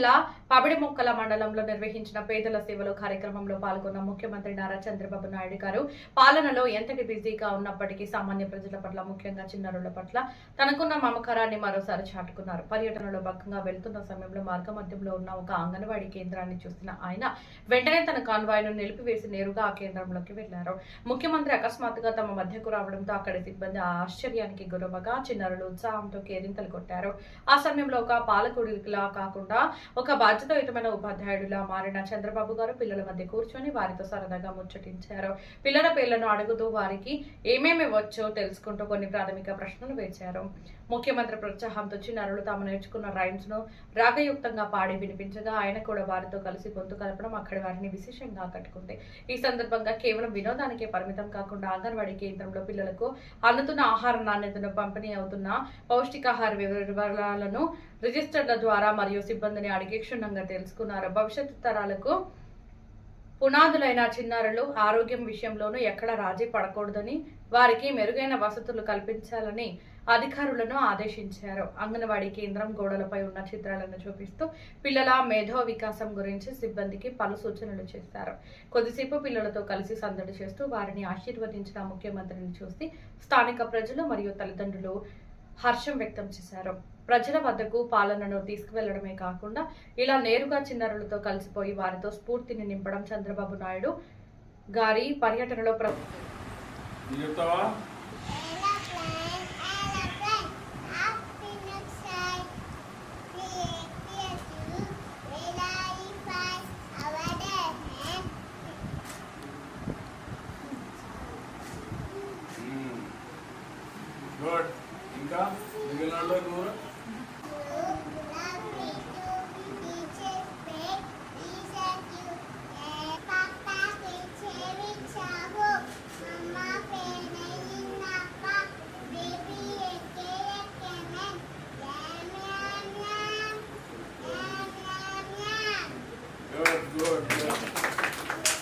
జిల్లా పబిడిముక్కల మండలంలో నిర్వహించిన పేదల సేవలు కార్యక్రమంలో పాల్గొన్న ముఖ్యమంత్రి నారా చంద్రబాబు నాయుడు గారు పాలనలో ఎంతటి బిజీగా ఉన్నప్పటికీ సామాన్య ప్రజల పట్ల ముఖ్యంగా చిన్నారుల పట్ల తనకున్న మమకారాన్ని మరోసారి చాటుకున్నారు. పర్యటనలో భాగంగా వెళ్తున్న సమయంలో మార్గమధ్యంలో ఉన్న ఒక అంగన్వాడీ కేంద్రాన్ని చూసిన ఆయన వెంటనే తన కాన్వాయ్ను నిలిపివేసి నేరుగా ఆ కేంద్రంలోకి వెళ్లారు. ముఖ్యమంత్రి అకస్మాత్తుగా తమ మధ్యకు రావడంతో అక్కడి సిబ్బంది ఆశ్చర్యానికి గురవగా చిన్నారులు ఉత్సాహంతో కేరింతలు కొట్టారు. ఆ సమయంలో ఒక పాలకుడిలా కాకుండా ఒక బాధ్యతాయుతమైన ఉపాధ్యాయుడిలా మారిన చంద్రబాబు గారు పిల్లల మధ్య కూర్చొని వారితో సరదాగా ముచ్చటించారు. పిల్లల పేర్లను అడుగుతూ వారికి ఏమేమి వచ్చో తెలుసుకుంటూ కొన్ని ప్రాథమిక ప్రశ్నలు వేశారు. ముఖ్యమంత్రి ప్రోత్సాహంతో చిన్నారులు తాము నేర్చుకున్న రైమ్స్ ను రాగయుక్తంగా పాడి వినిపించగా ఆయన కూడా వారితో కలిసి గొంతు కలపడం అక్కడి వారిని విశేషంగా ఆకట్టుకుంది. ఈ సందర్భంగా కేవలం వినోదానికే పరిమితం కాకుండా అంగన్వాడీ కేంద్రంలో పిల్లలకు అందుతున్న ఆహార నాణ్యతను, పంపిణీ అవుతున్న పౌష్టికాహార వివరాలను రిజిస్టర్ల ద్వారా మరియు సిబ్బందిని అడిగి క్షుణ్ణంగా తెలుసుకున్నారు. భవిష్యత్తు తరాలకు పునాదులైన చిన్నారులు ఆరోగ్యం విషయంలోనూ ఎక్కడ రాజీ పడకూడదని, వారికి మెరుగైన వసతులు కల్పించాలని అధికారులను ఆదేశించారు. అంగన్వాడీ కేంద్రం గోడలపై ఉన్న చిత్రాలను చూపిస్తూ పిల్లల మేధో వికాసం గురించి సిబ్బందికి పలు సూచనలు చేశారు. కొద్దిసేపు పిల్లలతో కలిసి సందడి చేస్తూ వారిని ఆశీర్వదించిన ముఖ్యమంత్రిని చూసి స్థానిక ప్రజలు మరియు తల్లిదండ్రులు హర్షం వ్యక్తం చేశారు. ప్రజల వద్దకు పాలనను తీసుకువెళ్లడమే కాకుండా ఇలా నేరుగా చిన్నారులతో కలిసిపోయి వారితో స్ఫూర్తిని నింపడం చంద్రబాబు నాయుడు గారి పర్యటనలో ఇంకా మిగిలిన నూరు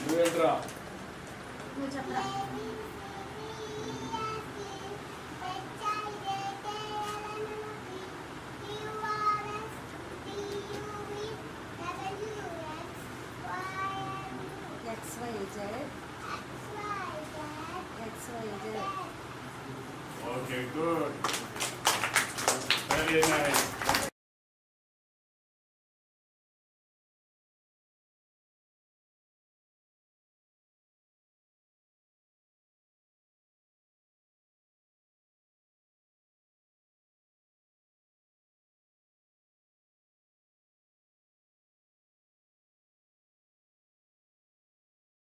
నువ్వేంట్రా XYZ. Okay, good. Very nice.